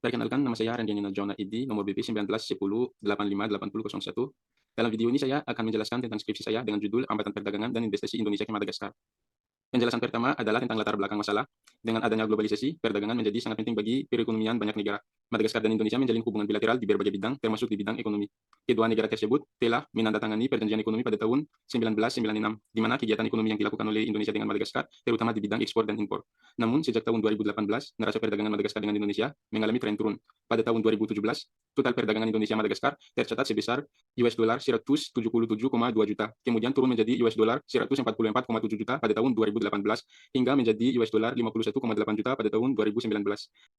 Perkenalkan, nama saya Randy Jona ID, nomor BP 1910858001. Dalam video ini saya akan menjelaskan tentang skripsi saya dengan judul Hambatan Perdagangan dan Investasi Indonesia ke Madagaskar. Penjelasan pertama adalah tentang latar belakang masalah. Dengan adanya globalisasi, perdagangan menjadi sangat penting bagi perekonomian banyak negara. Madagaskar dan Indonesia menjalin hubungan bilateral di berbagai bidang, termasuk di bidang ekonomi. Kedua negara tersebut telah menandatangani perjanjian ekonomi pada tahun 1996, di mana kegiatan ekonomi yang dilakukan oleh Indonesia dengan Madagaskar, terutama di bidang ekspor dan impor. Namun, sejak tahun 2018, neraca perdagangan Madagaskar dengan Indonesia mengalami tren turun. Pada tahun 2017, total perdagangan Indonesia-Madagaskar tercatat sebesar US dollar 177,2 juta, kemudian turun menjadi US dollar 144,7 juta pada tahun 2018 hingga menjadi US dollar 51,8 juta pada tahun 2019.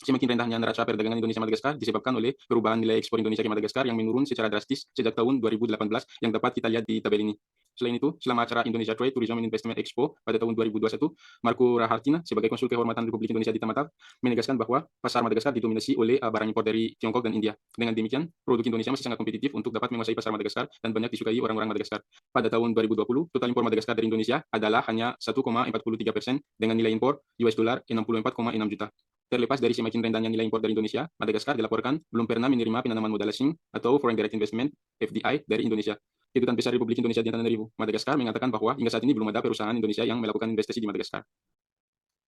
Semakin rendahnya neraca perdagangan Indonesia-Madagaskar disebabkan oleh perubahan nilai ekspor Indonesia ke Madagaskar yang menurun secara drastis sejak tahun 2018 yang dapat kita lihat di tabel ini. Selain itu, selama acara Indonesia Trade, Tourism and Investment Expo pada tahun 2021, Marco Rahartina sebagai konsul kehormatan Republik Indonesia di Tamatave menegaskan bahwa pasar Madagaskar didominasi oleh barang impor dari Tiongkok dan India. Dengan demikian, produk Indonesia masih sangat kompetitif untuk dapat menguasai pasar Madagaskar dan banyak disukai orang-orang Madagaskar. Pada tahun 2020, total impor Madagaskar dari Indonesia adalah hanya 1,43% dengan nilai impor US dollar 64,6 juta. Terlepas dari semakin rendahnya nilai impor dari Indonesia, Madagaskar dilaporkan belum pernah menerima penanaman modal asing atau Foreign Direct Investment (FDI) dari Indonesia. Kedutaan Besar Republik Indonesia di Antananarivo, Madagaskar mengatakan bahwa hingga saat ini belum ada perusahaan Indonesia yang melakukan investasi di Madagaskar.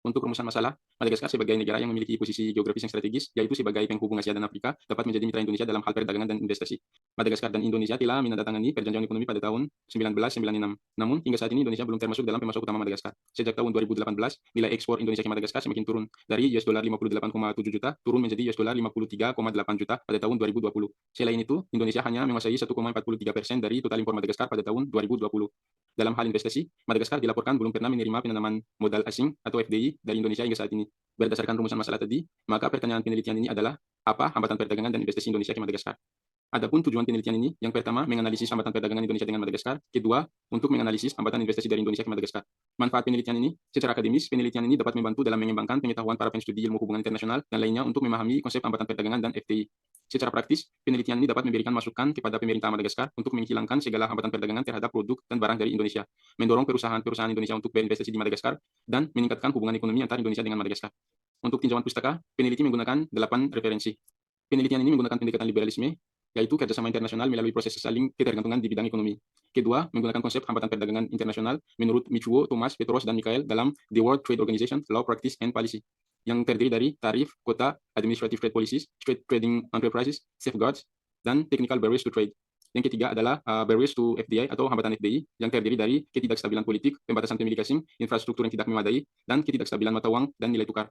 Untuk rumusan masalah, Madagaskar sebagai negara yang memiliki posisi geografis yang strategis, yaitu sebagai penghubung Asia dan Afrika, dapat menjadi mitra Indonesia dalam hal perdagangan dan investasi. Madagaskar dan Indonesia telah menandatangani perjanjian ekonomi pada tahun 1996. Namun, hingga saat ini Indonesia belum termasuk dalam pemasok utama Madagaskar. Sejak tahun 2018, nilai ekspor Indonesia ke Madagaskar semakin turun. Dari US dollar 58,7 juta, turun menjadi US dollar 53,8 juta pada tahun 2020. Selain itu, Indonesia hanya menguasai 1,43% dari total impor Madagaskar pada tahun 2020. Dalam hal investasi, Madagaskar dilaporkan belum pernah menerima penanaman modal asing atau FDI dari Indonesia hingga saat ini. Berdasarkan rumusan masalah tadi, maka pertanyaan penelitian ini adalah apa hambatan perdagangan dan investasi Indonesia ke Madagaskar? Adapun tujuan penelitian ini, yang pertama menganalisis hambatan perdagangan Indonesia dengan Madagaskar, kedua untuk menganalisis hambatan investasi dari Indonesia ke Madagaskar. Manfaat penelitian ini, secara akademis, penelitian ini dapat membantu dalam mengembangkan pengetahuan para penstudi ilmu hubungan internasional dan lainnya untuk memahami konsep hambatan perdagangan dan FTI. Secara praktis, penelitian ini dapat memberikan masukan kepada pemerintah Madagaskar untuk menghilangkan segala hambatan perdagangan terhadap produk dan barang dari Indonesia, mendorong perusahaan-perusahaan Indonesia untuk berinvestasi di Madagaskar, dan meningkatkan hubungan ekonomi antara Indonesia dengan Madagaskar. Untuk tinjauan pustaka, peneliti menggunakan 8 referensi. Penelitian ini menggunakan pendekatan liberalisme, yaitu kerjasama internasional melalui proses saling ketergantungan di bidang ekonomi. Kedua, menggunakan konsep hambatan perdagangan internasional menurut Michuo, Thomas, Petros, dan Michael dalam The World Trade Organization, Law, Practice, and Policy, yang terdiri dari tarif, kota, administrative trade policies, trade trading enterprises, safeguards, dan technical barriers to trade. Yang ketiga adalah barriers to FDI atau hambatan FDI, yang terdiri dari ketidakstabilan politik, pembatasan pemilik asing, infrastruktur yang tidak memadai, dan ketidakstabilan mata uang dan nilai tukar.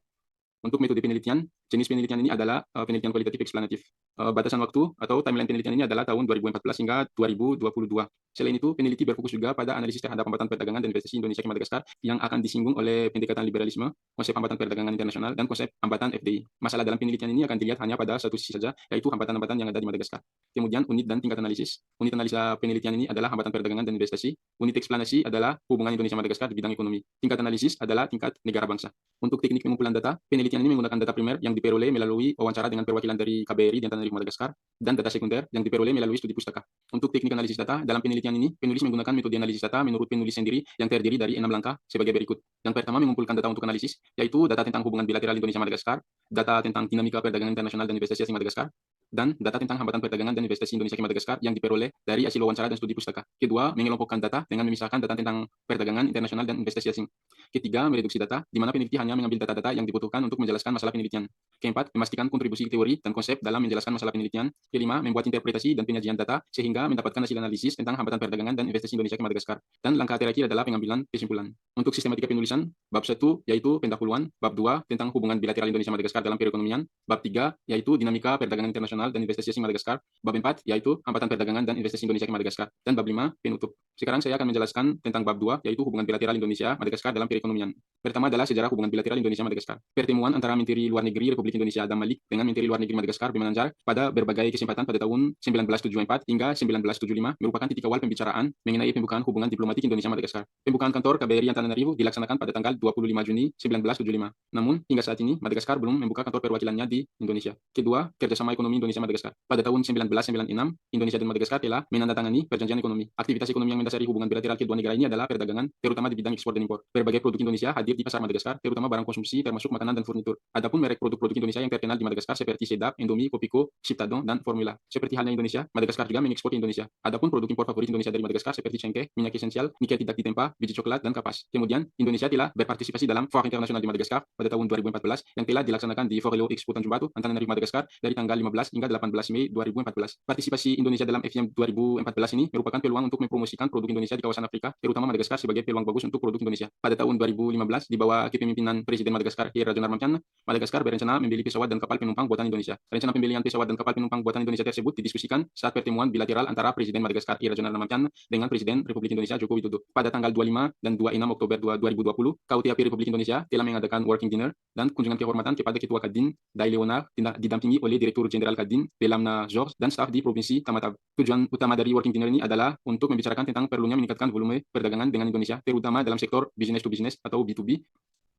Untuk metode penelitian, jenis penelitian ini adalah penelitian kualitatif eksplanatif. Batasan waktu atau timeline penelitian ini adalah tahun 2014 hingga 2022. Selain itu, peneliti berfokus juga pada analisis terhadap hambatan perdagangan dan investasi Indonesia ke Madagaskar yang akan disinggung oleh pendekatan liberalisme, konsep hambatan perdagangan internasional, dan konsep hambatan FDI. Masalah dalam penelitian ini akan dilihat hanya pada satu sisi saja, yaitu hambatan-hambatan yang ada di Madagaskar. Kemudian, unit dan tingkat analisis. Unit analisa penelitian ini adalah hambatan perdagangan dan investasi. Unit eksplanasi adalah hubungan Indonesia-Madagaskar di bidang ekonomi. Tingkat analisis adalah tingkat negara bangsa. Untuk teknik pengumpulan data, penelitian ini menggunakan data primer yang diperoleh melalui wawancara dengan perwakilan dari KBRI di Antananarivo, Madagaskar, dan data sekunder yang diperoleh melalui studi pustaka. Untuk teknik analisis data, dalam penelitian ini, penulis menggunakan metode analisis data menurut penulis sendiri yang terdiri dari 6 langkah sebagai berikut. Yang pertama, mengumpulkan data untuk analisis, yaitu data tentang hubungan bilateral Indonesia-Madagaskar, data tentang dinamika perdagangan internasional dan investasi asing Madagaskar, dan data tentang hambatan perdagangan dan investasi Indonesia ke Madagaskar yang diperoleh dari hasil wawancara dan studi pustaka. Kedua, mengelompokkan data dengan memisahkan data tentang perdagangan internasional dan investasi asing. Ketiga, mereduksi data, di mana peneliti hanya mengambil data-data yang dibutuhkan untuk menjelaskan masalah penelitian. Keempat, memastikan kontribusi teori dan konsep dalam menjelaskan masalah penelitian. Kelima, membuat interpretasi dan penyajian data sehingga mendapatkan hasil analisis tentang hambatan perdagangan dan investasi Indonesia ke Madagaskar. Dan langkah terakhir adalah pengambilan kesimpulan. Untuk sistematika penulisan, bab 1 yaitu pendahuluan, bab 2 tentang hubungan bilateral Indonesia-Madagaskar dalam perekonomian, bab 3 yaitu dinamika perdagangan internasional dan investasi asing Madagaskar, bab 4 yaitu hambatan perdagangan dan investasi Indonesia ke Madagaskar, dan bab 5 penutup. Sekarang saya akan menjelaskan tentang bab 2 yaitu hubungan bilateral Indonesia-Madagaskar dalam perekonomian. Pertama adalah sejarah hubungan bilateral Indonesia-Madagaskar. Pertemuan antara Menteri Luar Negeri Republik Indonesia Adam Malik dengan Menteri Luar Negeri Madagaskar Bima Nanjar pada berbagai kesempatan pada tahun 1974 hingga 1975 merupakan titik awal pembicaraan mengenai pembukaan hubungan diplomatik Indonesia-Madagaskar. Pembukaan kantor KBRI Antananarivo dilaksanakan pada tanggal 25 Juni 1975. Namun, hingga saat ini, Madagaskar belum membuka kantor perwakilannya di Indonesia. Kedua, kerjasama ekonomi Indonesia-Madagaskar. Pada tahun 1996, Indonesia dan Madagaskar telah menandatangani perjanjian ekonomi. Aktivitas ekonomi yang mendasari hubungan bilateral kedua negara ini adalah perdagangan, terutama di bidang ekspor dan impor. Berbagai produk Indonesia hadir di pasar Madagaskar, terutama barang konsumsi termasuk makanan dan furnitur. Adapun merek produk-produk Indonesia yang terkenal di Madagaskar seperti Sedap, Indomie, Kopiko, Ciptadong, dan Formula. Seperti halnya Indonesia, Madagaskar juga mengekspor ke Indonesia. Adapun produk impor favorit Indonesia dari Madagaskar seperti cengkeh, minyak esensial, nikel tidak ditempa, biji coklat, dan kapas. Kemudian, Indonesia telah berpartisipasi dalam Foire Internasional di Madagaskar pada tahun 2014 yang telah dilaksanakan di Forelo Expo Tanjung Batu, Antananarivo, Madagaskar dari tanggal 15 hingga 18 Mei 2014. Partisipasi Indonesia dalam FIM 2014 ini merupakan peluang untuk mempromosikan produk Indonesia di kawasan Afrika, terutama Madagaskar sebagai peluang bagus untuk produk Indonesia. Pada tahun 2015, di bawah kepemimpinan Presiden Madagaskar Heer Rajaonarimampianana, Madagaskar berencana membeli pesawat dan kapal penumpang buatan Indonesia. Rencana pembelian pesawat dan kapal penumpang buatan Indonesia tersebut didiskusikan saat pertemuan bilateral antara Presiden Madagaskar Heer Rajaonarimampianana dengan Presiden Republik Indonesia Joko Widodo. Pada tanggal 25 dan 26 Oktober 2020, KUTAP Republik Indonesia telah mengadakan working dinner dan kunjungan kehormatan kepada Ketua Kadin Dai Leonard didampingi oleh Direktur Jenderal Kadin Belamna George dan staf di Provinsi Tamatave. Tujuan utama dari working dinner ini adalah untuk membicarakan tentang perlunya meningkatkan volume perdagangan dengan Indonesia, terutama dalam sektor business to business atau B2B.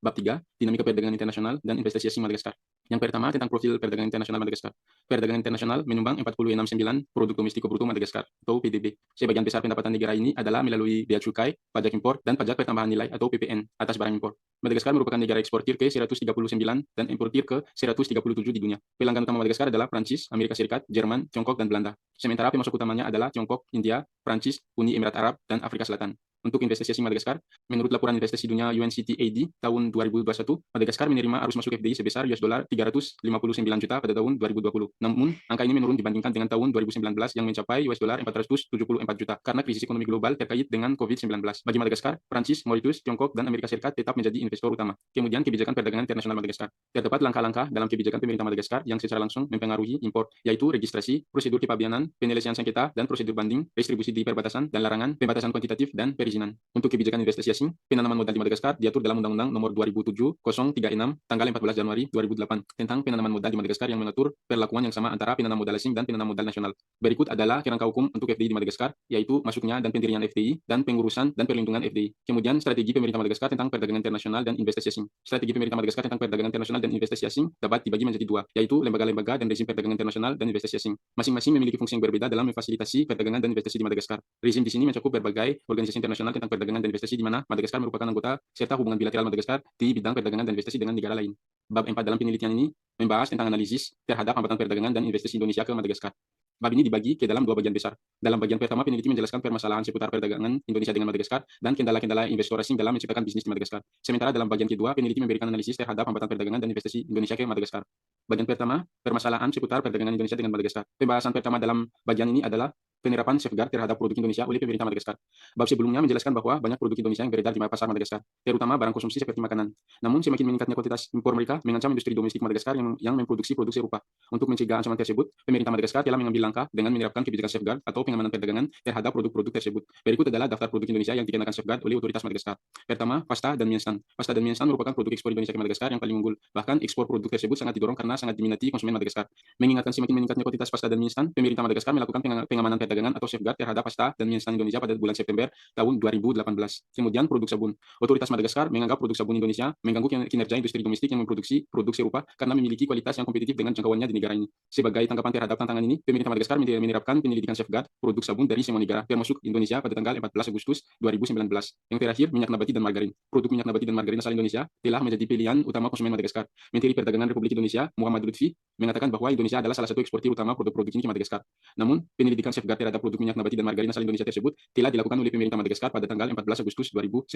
Bab 3, dinamika perdagangan internasional dan investasi asing Madagaskar. Yang pertama tentang profil perdagangan internasional Madagaskar. Perdagangan internasional menyumbang 46,9 produk domestik bruto Madagaskar atau PDB. Sebagian besar pendapatan negara ini adalah melalui bea cukai, pajak impor, dan pajak pertambahan nilai atau PPN atas barang impor. Madagaskar merupakan negara eksportir ke 139 dan importir ke 137 di dunia. Pelanggan utama Madagaskar adalah Prancis, Amerika Serikat, Jerman, Tiongkok, dan Belanda. Sementara pemasok utamanya adalah Tiongkok, India, Prancis, Uni Emirat Arab, dan Afrika Selatan. Untuk investasi asing Madagaskar, menurut laporan investasi dunia UNCTAD tahun 2021, Madagaskar menerima arus masuk FDI sebesar $359 juta pada tahun 2020. Namun, angka ini menurun dibandingkan dengan tahun 2019 yang mencapai $474 juta karena krisis ekonomi global terkait dengan COVID-19. Bagi Madagaskar, Prancis, Mauritius, Tiongkok, dan Amerika Serikat tetap menjadi investor utama. Kemudian, kebijakan perdagangan internasional Madagaskar. Terdapat langkah-langkah dalam kebijakan pemerintah Madagaskar yang secara langsung mempengaruhi impor, yaitu registrasi, prosedur kepabeanan, penyelesaian sengketa, dan prosedur banding, distribusi di perbatasan, dan larangan, pembatasan kuantitatif, dan perizinan. Untuk kebijakan investasi asing, penanaman modal di Madagaskar diatur dalam Undang-Undang Nomor 2007-036 tanggal 14 Januari 2008 tentang penanaman modal di Madagaskar yang mengatur perlakuan yang sama antara penanam modal asing dan penanam modal nasional. Berikut adalah kerangka hukum untuk FDI di Madagaskar, yaitu masuknya dan pendirian FDI dan pengurusan dan perlindungan FDI. Kemudian strategi pemerintah Madagaskar tentang perdagangan internasional dan investasi asing. Strategi pemerintah Madagaskar tentang perdagangan internasional dan investasi asing dapat dibagi menjadi dua, yaitu lembaga-lembaga dan rezim perdagangan internasional dan investasi asing. Masing-masing memiliki fungsi yang berbeda dalam memfasilitasi perdagangan dan investasi di Madagaskar. Rezim di sini mencakup berbagai organisasi internasional tentang perdagangan dan investasi di mana Madagaskar merupakan anggota serta hubungan bilateral Madagaskar di bidang perdagangan dan investasi dengan negara lain. Bab 4 dalam penelitian ini membahas tentang analisis terhadap hambatan perdagangan dan investasi Indonesia ke Madagaskar. Bab ini dibagi ke dalam dua bagian besar. Dalam bagian pertama, peneliti menjelaskan permasalahan seputar perdagangan Indonesia dengan Madagaskar dan kendala-kendala investor asing dalam menciptakan bisnis di Madagaskar. Sementara dalam bagian kedua, peneliti memberikan analisis terhadap hambatan perdagangan dan investasi Indonesia ke Madagaskar. Bagian pertama, permasalahan seputar perdagangan Indonesia dengan Madagaskar. Pembahasan pertama dalam bagian ini adalah penerapan safeguard terhadap produk Indonesia oleh pemerintah Madagaskar. Bab sebelumnya menjelaskan bahwa banyak produk Indonesia yang beredar di pasar Madagaskar, terutama barang konsumsi seperti makanan. Namun, semakin meningkatnya kuantitas impor mereka mengancam industri domestik Madagaskar yang memproduksi produk serupa. Untuk mencegah ancaman tersebut, pemerintah Madagaskar telah mengambil langkah dengan menerapkan kebijakan safeguard atau pengamanan perdagangan terhadap produk-produk tersebut. Berikut adalah daftar produk Indonesia yang dikenakan safeguard oleh otoritas Madagaskar. Pertama, pasta dan mie instan. Pasta dan mie instan merupakan produk ekspor Indonesia ke Madagaskar yang paling unggul. Bahkan ekspor produk tersebut sangat didorong karena sangat diminati konsumen Madagaskar. Mengingatkan semakin meningkatnya kuantitas pasta dan mie instan, pemerintah Madagaskar melakukan pengamanan perdagangan atau safeguard terhadap pasta dan mie instan Indonesia pada bulan September tahun 2018. Kemudian produk sabun. Otoritas Madagaskar menganggap produk sabun Indonesia mengganggu kinerja industri domestik yang memproduksi produk serupa karena memiliki kualitas yang kompetitif dengan jangkauannya di negara ini. Sebagai tanggapan terhadap tantangan ini, pemerintah Madagaskar menerapkan penyelidikan safeguard produk sabun dari semua negara, termasuk Indonesia pada tanggal 14 Agustus 2019. Yang terakhir, minyak nabati dan margarin. Produk minyak nabati dan margarin asal Indonesia telah menjadi pilihan utama konsumen Madagaskar. Menteri Perdagangan Republik Indonesia, Muhammad Lutfi, mengatakan bahwa Indonesia adalah salah satu eksportir utama produk-produk ini ke Madagaskar. Namun, penyelidikan safeguard terhadap produk minyak nabati dan margarin asal Indonesia tersebut telah dilakukan oleh pemerintah Madagaskar pada tanggal 14 Agustus 2019.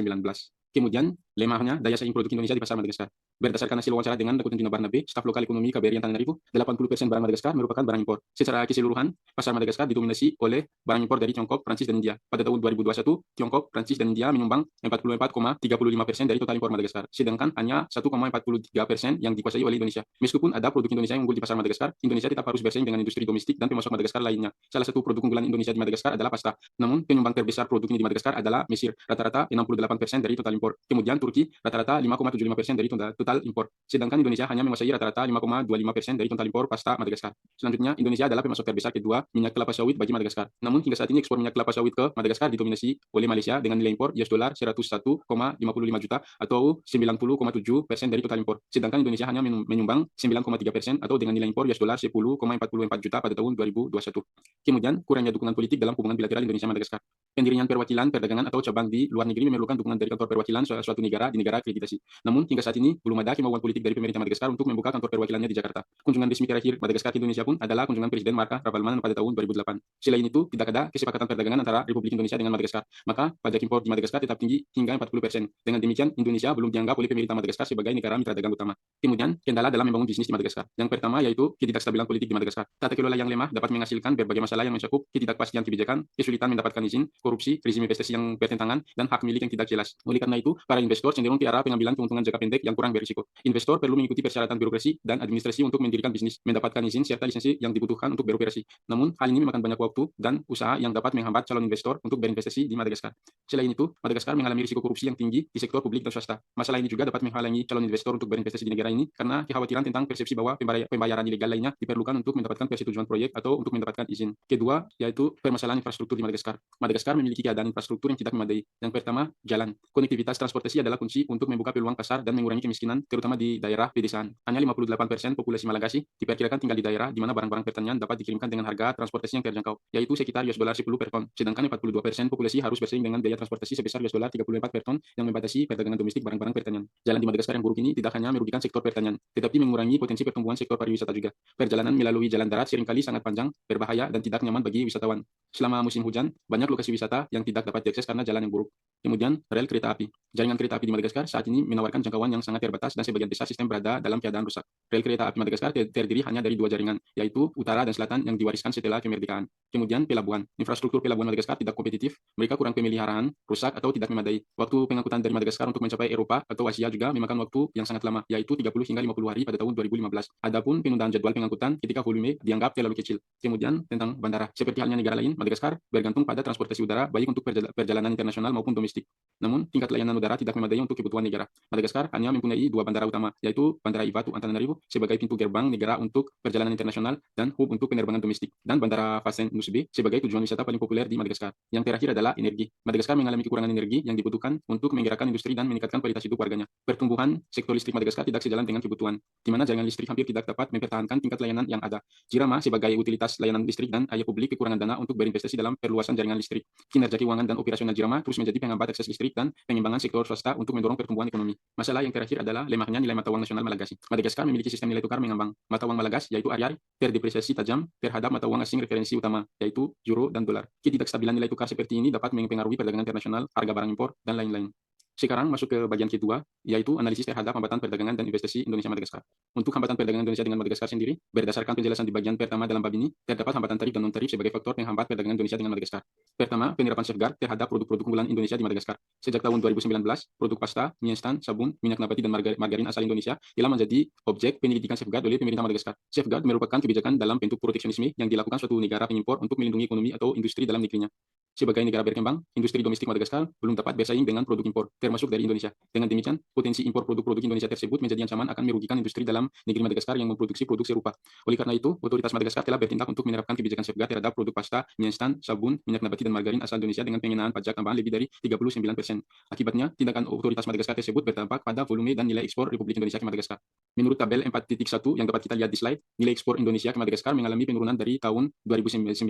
Kemudian, lemahnya daya saing produk Indonesia di pasar Madagaskar. Berdasarkan hasil wawancara dengan Dakutan Dino Barnabe, staf lokal ekonomi KBRI Antananarivo, 80% barang Madagaskar merupakan barang impor. Secara keseluruhan, pasar Madagaskar didominasi oleh barang impor dari Tiongkok, Prancis, dan India. Pada tahun 2021, Tiongkok, Prancis, dan India menyumbang 44,35% dari total impor Madagaskar, sedangkan hanya 1,43% yang dikuasai oleh Indonesia. Meskipun ada produk Indonesia yang unggul di pasar Madagaskar, Indonesia tetap harus bersaing dengan industri domestik dan pemasok Madagaskar lainnya. Salah satu produk unggulan Indonesia di Madagaskar adalah pasta. Namun, penyumbang terbesar produk ini di Madagaskar adalah Mesir, rata-rata 68% dari total impor. Kemudian Turki, rata-rata 5,75% dari total impor. Sedangkan Indonesia hanya menguasai rata-rata 5,25% dari total impor pasta Madagaskar. Selanjutnya, Indonesia adalah pemasok terbesar kedua minyak kelapa sawit bagi Madagaskar. Namun, hingga saat ini ekspor minyak kelapa sawit ke Madagaskar didominasi oleh Malaysia dengan nilai impor US dollar 101,55 juta atau 90,7% dari total impor. Sedangkan Indonesia hanya menyumbang 9,3% atau dengan nilai impor US dollar 10,44 juta pada tahun 2021. Kemudian, kurangnya dukungan politik dalam hubungan bilateral Indonesia-Madagaskar. Pendirian perwakilan perdagangan atau cabang di luar negeri memerlukan dukungan dari kantor perwakilan suatu negara di negara akreditasi. Namun, hingga saat ini belum ada kemauan politik dari pemerintah Madagaskar untuk membuka kantor perwakilannya di Jakarta. Kunjungan resmi terakhir Madagaskar ke Indonesia pun adalah kunjungan Presiden Marka Ravalomanana pada tahun 2008. Selain itu, tidak ada kesepakatan perdagangan antara Republik Indonesia dengan Madagaskar. Maka, pajak impor di Madagaskar tetap tinggi hingga 40%. Dengan demikian, Indonesia belum dianggap oleh pemerintah Madagaskar sebagai negara mitra dagang utama. Kemudian, kendala dalam membangun bisnis di Madagaskar. Yang pertama yaitu ketidakstabilan politik di Madagaskar. Tata kelola yang lemah dapat menghasilkan berbagai masalah yang mencakup ketidakpastian kebijakan, kesulitan mendapatkan izin, korupsi, rezim investasi yang bertentangan, dan hak milik yang tidak jelas. Oleh karena itu, para investor cenderung ke arah pengambilan keuntungan jangka pendek yang kurang berisiko. Investor perlu mengikuti persyaratan birokrasi dan administrasi untuk mendirikan bisnis, mendapatkan izin serta lisensi yang dibutuhkan untuk beroperasi. Namun, hal ini memakan banyak waktu dan usaha yang dapat menghambat calon investor untuk berinvestasi di Madagaskar. Selain itu, Madagaskar mengalami risiko korupsi yang tinggi di sektor publik dan swasta. Masalah ini juga dapat menghalangi calon investor untuk berinvestasi di negara ini karena kekhawatiran tentang persepsi bahwa pembayaran ilegal lainnya diperlukan untuk mendapatkan persetujuan proyek atau untuk mendapatkan izin. Kedua, yaitu permasalahan infrastruktur di Madagaskar. Madagaskar memiliki keadaan infrastruktur yang tidak memadai. Yang pertama, jalan. Konektivitas transportasi adalah kunci untuk membuka peluang pasar dan mengurangi kemiskinan, terutama di daerah pedesaan. Hanya 58% populasi Malagasy diperkirakan tinggal di daerah di mana barang-barang pertanian dapat dikirimkan dengan harga transportasi yang terjangkau, yaitu sekitar US dollar 10 per ton. Sedangkan 42% populasi harus bersaing dengan biaya transportasi sebesar US dollar 34 per ton yang membatasi perdagangan domestik barang-barang pertanian. Jalan di Madagaskar yang buruk ini tidak hanya merugikan sektor pertanian, tetapi mengurangi potensi pertumbuhan sektor pariwisata juga. Perjalanan melalui jalan darat seringkali sangat panjang, berbahaya, dan tidak nyaman bagi wisatawan. Selama musim hujan, banyak lokasi wisata yang tidak dapat diakses karena jalan yang buruk. Kemudian, rel kereta api. Jaringan kereta api di Madagaskar saat ini menawarkan jangkauan yang sangat terbatas dan sebagian besar sistem berada dalam keadaan rusak. Rel kereta api Madagaskar terdiri hanya dari dua jaringan, yaitu utara dan selatan yang diwariskan setelah kemerdekaan. Kemudian, pelabuhan. Infrastruktur pelabuhan Madagaskar tidak kompetitif, mereka kurang pemeliharaan, rusak, atau tidak memadai. Waktu pengangkutan dari Madagaskar untuk mencapai Eropa atau Asia juga memakan waktu yang sangat lama, yaitu 30 hingga 50 hari pada tahun 2015. Adapun penundaan jadwal pengangkutan ketika volume dianggap terlalu kecil. Kemudian, tentang bandara. Seperti halnya negara lain, Madagaskar bergantung pada transportasi udara baik untuk perjalanan internasional maupun domestik. Namun, tingkat layanan udara tidak memadai untuk kebutuhan negara. Madagaskar hanya mempunyai dua bandara utama, yaitu Bandara Ivatu Antananarivo sebagai pintu gerbang negara untuk perjalanan internasional dan hub untuk penerbangan domestik, dan Bandara Fasen Nusbe sebagai tujuan wisata paling populer di Madagaskar. Yang terakhir adalah energi. Madagaskar mengalami kekurangan energi yang dibutuhkan untuk menggerakkan industri dan meningkatkan kualitas hidup warganya. Pertumbuhan sektor listrik Madagaskar tidak sejalan dengan kebutuhan, di mana jaringan listrik hampir tidak dapat mempertahankan tingkat layanan yang ada. Jirama sebagai utilitas layanan listrik dan ayah publik kekurangan dana untuk berinvestasi dalam perluasan jaringan listrik. Kinerja keuangan dan operasional Jirama terus menjadi penghambat akses listrik dan pengembangan sektor swasta untuk mendorong pertumbuhan ekonomi. Masalah yang terakhir adalah lemahnya nilai mata uang nasional Malagasy. Madagaskar memiliki sistem nilai tukar mengambang. Mata uang Malagasy, yaitu Ariary, terdepresiasi tajam terhadap mata uang asing referensi utama, yaitu euro dan dolar. Ketidakstabilan nilai tukar seperti ini dapat mempengaruhi perdagangan internasional, harga barang impor, dan lain-lain. Sekarang masuk ke bagian kedua, yaitu analisis terhadap hambatan perdagangan dan investasi Indonesia-Madagaskar. Untuk hambatan perdagangan Indonesia dengan Madagaskar sendiri, berdasarkan penjelasan di bagian pertama dalam bab ini, terdapat hambatan tarif dan non-tarif sebagai faktor penghambat perdagangan Indonesia dengan Madagaskar. Pertama, penerapan safeguard terhadap produk-produk unggulan Indonesia di Madagaskar. Sejak tahun 2019, produk pasta, mie instan, sabun, minyak nabati, dan margarin asal Indonesia telah menjadi objek penyelidikan safeguard oleh pemerintah Madagaskar. Safeguard merupakan kebijakan dalam bentuk proteksionisme yang dilakukan suatu negara pengimpor untuk melindungi ekonomi atau industri dalam negerinya. Sebagai negara berkembang, industri domestik Madagaskar belum dapat bersaing dengan produk impor, termasuk dari Indonesia. Dengan demikian, potensi impor produk-produk Indonesia tersebut menjadi ancaman akan merugikan industri dalam negeri Madagaskar yang memproduksi produk serupa. Oleh karena itu, otoritas Madagaskar telah bertindak untuk menerapkan kebijakan safeguard terhadap produk pasta, mie instan, sabun, minyak nabati, dan margarin asal Indonesia dengan pengenaan pajak tambahan lebih dari 39%. Akibatnya, tindakan otoritas Madagaskar tersebut berdampak pada volume dan nilai ekspor Republik Indonesia ke Madagaskar. Menurut tabel 4.1 yang dapat kita lihat di slide, nilai ekspor Indonesia ke Madagaskar mengalami penurunan dari tahun 2019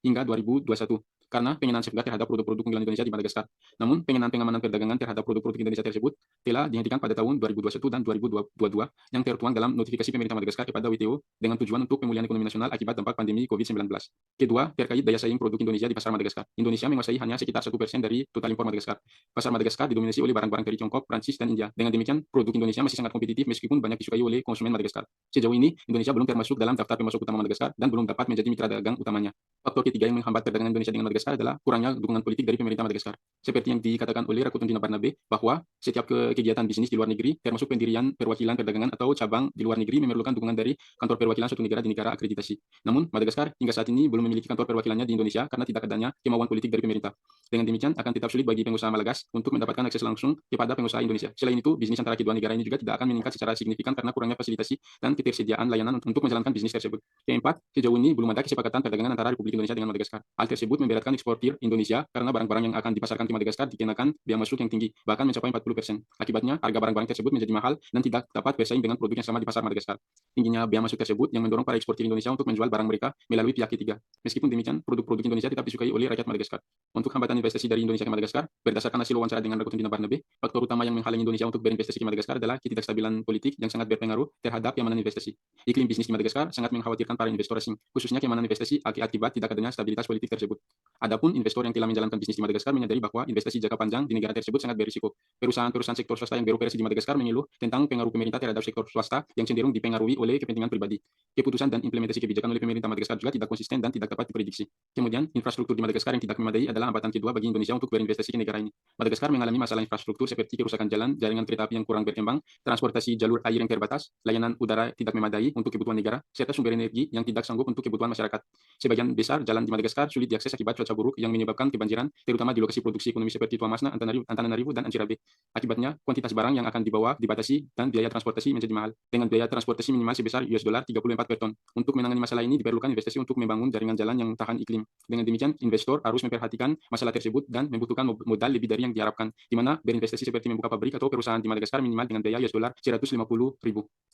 hingga 2021 karena pengenaan safeguard terhadap produk-produk unggulan Indonesia di Madagaskar. Namun, pengenaan pengamanan perdagangan terhadap produk-produk Indonesia tersebut telah dihentikan pada tahun 2021 dan 2022 yang tertuang dalam notifikasi pemerintah Madagaskar kepada WTO dengan tujuan untuk pemulihan ekonomi nasional akibat dampak pandemi COVID-19. Kedua, terkait daya saing produk Indonesia di pasar Madagaskar. Indonesia menguasai hanya sekitar 1% dari total impor Madagaskar. Pasar Madagaskar didominasi oleh barang-barang dari Tiongkok, Prancis, dan India. Dengan demikian, produk Indonesia masih sangat kompetitif meskipun banyak disukai oleh konsumen Madagaskar. Sejauh ini, Indonesia belum termasuk dalam daftar pemasok utama Madagaskar dan belum dapat menjadi mitra dagang utamanya. Faktor ketiga yang menghambat perdagangan Indonesia dengan Madagaskar Madagaskar adalah kurangnya dukungan politik dari pemerintah Madagaskar. Seperti yang dikatakan oleh Rakutondina Barnabe, bahwa setiap kegiatan bisnis di luar negeri, termasuk pendirian perwakilan perdagangan atau cabang di luar negeri, memerlukan dukungan dari kantor perwakilan suatu negara di negara akreditasi. Namun, Madagaskar hingga saat ini belum memiliki kantor perwakilannya di Indonesia karena tidak adanya kemauan politik dari pemerintah. Dengan demikian, akan tetap sulit bagi pengusaha Malagas untuk mendapatkan akses langsung kepada pengusaha Indonesia. Selain itu, bisnis antara kedua negara ini juga tidak akan meningkat secara signifikan karena kurangnya fasilitasi dan ketersediaan layanan untuk menjalankan bisnis tersebut. Keempat, sejauh ini belum ada kesepakatan perdagangan antara Republik Indonesia dengan Madagaskar. Hal tersebut memberatkan eksportir Indonesia karena barang-barang yang akan dipasarkan ke Madagaskar dikenakan biaya masuk yang tinggi, bahkan mencapai 40%. Akibatnya, harga barang-barang tersebut menjadi mahal dan tidak dapat bersaing dengan produk yang sama di pasar Madagaskar. Tingginya biaya masuk tersebut yang mendorong para eksportir Indonesia untuk menjual barang mereka melalui pihak ketiga. Meskipun demikian, produk-produk Indonesia tetap disukai oleh rakyat Madagaskar. Untuk hambatan investasi dari Indonesia ke Madagaskar, berdasarkan hasil wawancara dengan Rakutondina Barnabe, faktor utama yang menghalangi Indonesia untuk berinvestasi ke Madagaskar adalah ketidakstabilan politik yang sangat berpengaruh terhadap keamanan investasi. Iklim bisnis di Madagaskar sangat mengkhawatirkan para investor asing, khususnya keamanan investasi akibat tidak adanya stabilitas politik tersebut. Adapun investor yang telah menjalankan bisnis di Madagaskar menyadari bahwa investasi jangka panjang di negara tersebut sangat berisiko. Perusahaan-perusahaan sektor swasta yang beroperasi di Madagaskar mengeluh tentang pengaruh pemerintah terhadap sektor swasta yang cenderung dipengaruhi oleh kepentingan pribadi. Keputusan dan implementasi kebijakan oleh pemerintah Madagaskar juga tidak konsisten dan tidak dapat diprediksi. Kemudian, infrastruktur di Madagaskar yang tidak memadai adalah hambatan kedua bagi Indonesia untuk berinvestasi ke negara ini. Madagaskar mengalami masalah infrastruktur seperti kerusakan jalan, jaringan kereta api yang kurang berkembang, transportasi jalur air yang terbatas, layanan udara tidak memadai untuk kebutuhan negara, serta sumber energi yang tidak sanggup untuk kebutuhan masyarakat. Sebagian besar jalan di Madagaskar sulit diakses akibat cuaca buruk yang menyebabkan kebanjiran, terutama di lokasi produksi ekonomi seperti Tuamasna, Antananarivo, dan Anjirabe. Akibatnya, kuantitas barang yang akan dibawa dibatasi dan biaya transportasi menjadi mahal, dengan biaya transportasi minimal sebesar $34 per ton. Untuk menangani masalah ini diperlukan investasi untuk membangun jaringan jalan yang tahan iklim. Dengan demikian, investor harus memperhatikan masalah tersebut dan membutuhkan modal lebih dari yang diharapkan, di mana berinvestasi seperti membuka pabrik atau perusahaan di Madagaskar minimal dengan biaya $150.000.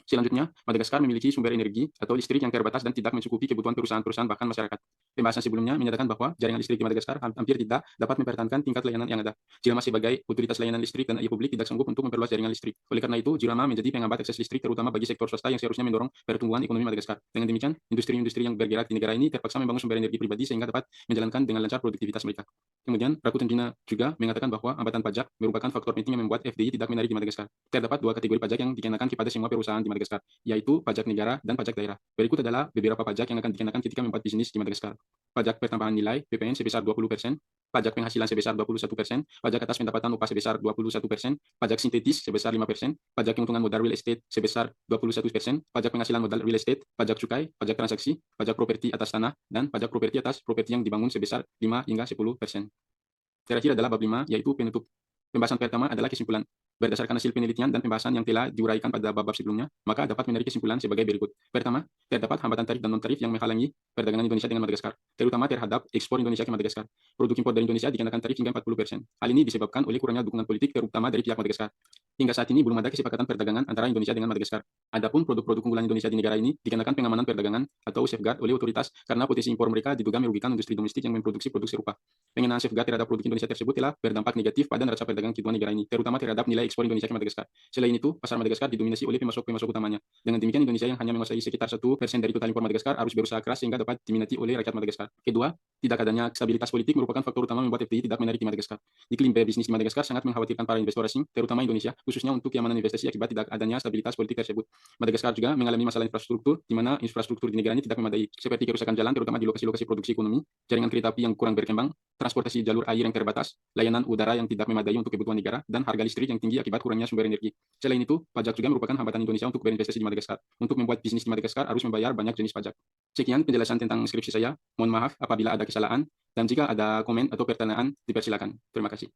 Selanjutnya, Madagaskar memiliki sumber energi atau listrik yang terbatas dan tidak mencukupi kebutuhan perusahaan-perusahaan bahkan masyarakat. Pembahasan sebelumnya menyatakan bahwa jaringan listrik di Madagaskar hampir tidak dapat mempertahankan tingkat layanan yang ada. JIRAMA sebagai otoritas layanan listrik dan air publik tidak sanggup untuk memperluas jaringan listrik. Oleh karena itu, JIRAMA menjadi penghambat akses listrik terutama bagi sektor swasta yang seharusnya mendorong pertumbuhan ekonomi Madagaskar. Dengan demikian, industri-industri yang bergerak di negara ini terpaksa membangun sumber energi pribadi sehingga dapat menjalankan dengan lancar produktivitas mereka. Kemudian, Rakutondina juga mengatakan bahwa hambatan pajak merupakan faktor penting yang membuat FDI tidak menarik di Madagaskar. Terdapat dua kategori pajak yang dikenakan kepada semua perusahaan di Madagaskar, yaitu pajak negara dan pajak daerah. Berikut adalah beberapa pajak yang akan dikenakan ketika membuat bisnis di Madagaskar. Pajak pertambahan nilai (PPN) sebesar 20%, pajak penghasilan sebesar 21%, pajak atas pendapatan upah sebesar 21%, pajak sintetis sebesar 5%, pajak keuntungan modal real estate sebesar 21%, pajak penghasilan modal real estate, pajak cukai, pajak transaksi, pajak properti atas tanah, dan pajak properti atas properti yang dibangun sebesar 5 hingga 10%. Terakhir adalah bab 5, yaitu penutup. Pembahasan pertama adalah kesimpulan. Berdasarkan hasil penelitian dan pembahasan yang telah diuraikan pada bab-bab sebelumnya, maka dapat menarik kesimpulan sebagai berikut. Pertama, terdapat hambatan tarif dan non-tarif yang menghalangi perdagangan Indonesia dengan Madagaskar, terutama terhadap ekspor Indonesia ke Madagaskar. Produk impor dari Indonesia dikenakan tarif hingga 40%. Hal ini disebabkan oleh kurangnya dukungan politik terutama dari pihak Madagaskar. Hingga saat ini belum ada kesepakatan perdagangan antara Indonesia dengan Madagaskar. Adapun produk-produk unggulan Indonesia di negara ini dikenakan pengamanan perdagangan atau safeguard oleh otoritas karena potensi impor mereka diduga merugikan industri domestik yang memproduksi produk serupa. Pengenaan safeguard terhadap produk Indonesia tersebut telah berdampak negatif pada neraca perdagangan kedua negara ini, terutama terhadap nilai ekspor Indonesia ke Madagaskar. Selain itu, pasar Madagaskar didominasi oleh pemasok-pemasok utamanya. Dengan demikian, Indonesia yang hanya menguasai sekitar 1% dari total impor Madagaskar harus berusaha keras sehingga dapat diminati oleh rakyat Madagaskar. Kedua, tidak adanya stabilitas politik merupakan faktor utama membuat FDI tidak menarik di Madagaskar. Iklim berbisnis di Madagaskar sangat mengkhawatirkan para investor asing, terutama Indonesia, khususnya untuk keamanan investasi akibat tidak adanya stabilitas politik tersebut. Madagaskar juga mengalami masalah infrastruktur, di mana infrastruktur di negara ini tidak memadai, seperti kerusakan jalan terutama di lokasi-lokasi produksi ekonomi, jaringan kereta api yang kurang berkembang, transportasi jalur air yang terbatas, layanan udara yang tidak memadai untuk kebutuhan negara, dan harga listrik yang tinggi akibat kurangnya sumber energi. Selain itu, pajak juga merupakan hambatan Indonesia untuk berinvestasi di Madagaskar. Untuk membuat bisnis di Madagaskar harus membayar banyak jenis pajak. Sekian penjelasan tentang skripsi saya. Mohon maaf apabila ada kesalahan, dan jika ada komen atau pertanyaan, dipersilakan. Terima kasih.